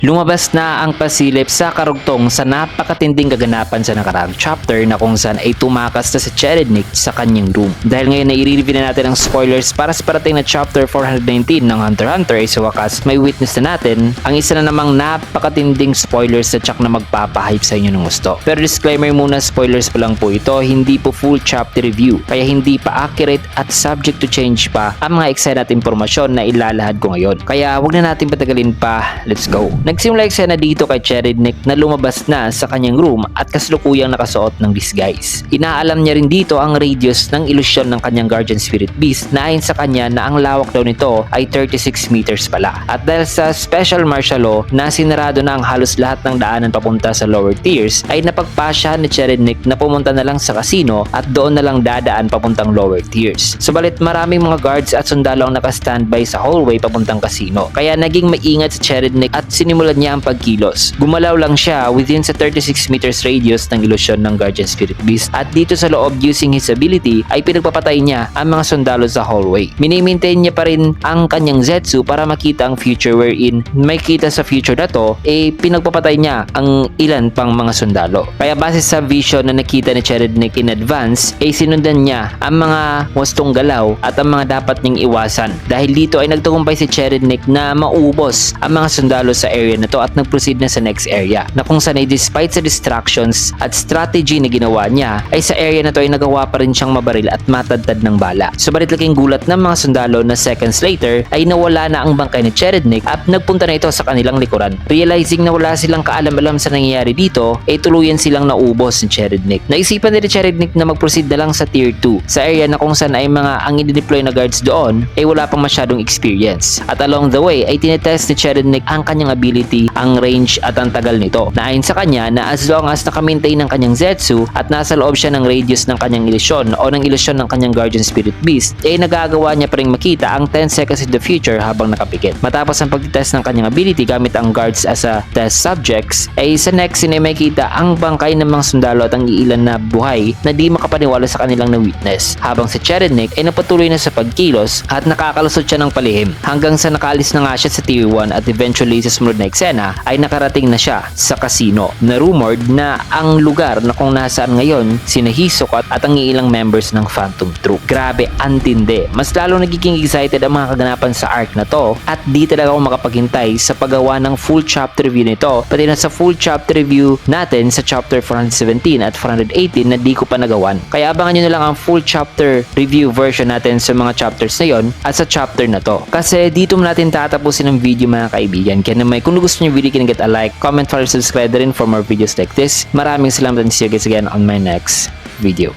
Lumabas na ang pasilip sa karugtong sa napakatinding kaganapan sa nakaraang chapter na kung saan ay tumakas na si Cherednik sa kanyang room. Dahil ngayon na i-review na natin ang spoilers para sa parating na chapter 419 ng Hunter x Hunter ay sa wakas may witness na natin ang isa na namang napakatinding spoilers na tsak na magpapahype sa inyo ng gusto. Pero disclaimer muna, spoilers pa lang po ito, hindi po full chapter review kaya hindi pa accurate at subject to change pa ang mga excited at impormasyon na ilalahad ko ngayon. Kaya wag na natin patagalin pa, let's go. Nagsimula eksena dito kay Cherednik na lumabas na sa kanyang room at kasalukuyang nakasuot ng disguise. Inaalam niya rin dito ang radius ng ilusyon ng kanyang guardian spirit beast na ayon sa kanya na ang lawak daw nito ay 36 meters pala. At dahil sa special martial law na sinarado na ang halos lahat ng daanan papunta sa lower tiers ay napagpasya ni Cherednik na pumunta na lang sa casino at doon na lang dadaan papuntang lower tiers. Subalit maraming mga guards at sundalo ang naka-standby sa hallway papuntang casino. Kaya naging maingat si Cherednik at sinimulan niya ang pagkilos. Gumalaw lang siya within sa 36 meters radius ng ilusyon ng Guardian Spirit Beast at dito sa loob using his ability ay pinagpapatay niya ang mga sundalo sa hallway. Mini-maintain niya pa rin ang kanyang Zetsu para makita ang future wherein may kita sa future na to pinagpapatay niya ang ilan pang mga sundalo. Kaya base sa vision na nakita ni Cherednik in advance sinundan niya ang mga wastong galaw at ang mga dapat niyang iwasan. Dahil dito ay nagtagumpay si Cherednik na maubos ang mga sundalo sa area na to at nag-proceed na sa next area na kung saan ay despite sa distractions at strategy na ginawa niya ay sa area na to ay nagawa pa rin siyang mabaril at matadtad ng bala. Subalit laking gulat ng mga sundalo na seconds later ay nawala na ang bangkay ni Cherednik at nagpunta na ito sa kanilang likuran. Realizing na wala silang kaalam-alam sa nangyayari dito tuluyan silang naubos ni Cherednik. Naisipan ni Cherednik na mag-proceed na lang sa tier 2 sa area na kung saan ay mga ang i-deploy na guards doon wala pang masyadong experience. At along the way ay tinetest ni Cherednik ang kanyang ability, ang range at ang tagal nito. Na ayon sa kanya na as long as naka-maintain ng kanyang Zetsu at nasa loob siya ng radius ng kanyang ilusyon o ng ilusyon ng kanyang Guardian Spirit Beast nagagawa niya pa rin makita ang 10 seconds in the future habang nakapikit. Matapos ang pag-test ng kanyang ability gamit ang guards as a test subjects sa next scene ay makita ang bangkay ng mga sundalo at ang iilan na buhay na di makapaniwala sa kanilang na-witness. Habang si Cherednik ay napatuloy na sa pagkilos at nakakalusot siya ng palihim hanggang sa nakaalis na nga siya sa tier 1 at eventually sa sumunod na eksena ay nakarating na siya sa casino na rumored na ang lugar na kung nasaan ngayon sina Hisoka at ang ilang members ng Phantom Troop. Grabe, antindi. Mas lalo nagiging excited ang mga kaganapan sa arc na to at di talaga ako makapaghintay sa paggawa ng full chapter review nito pati na sa full chapter review natin sa chapter 417 at 418 na di ko pa nagawan. Kaya abangan nyo na lang ang full chapter review version natin sa mga chapters na yon at sa chapter na to. Kasi dito mo natin tatapusin ang video mga kaibigan. Kaya naman kung gusto nyo video, can get a like, comment, follow, subscribe rin for more videos like this. Maraming salamat and see you guys again on my next video.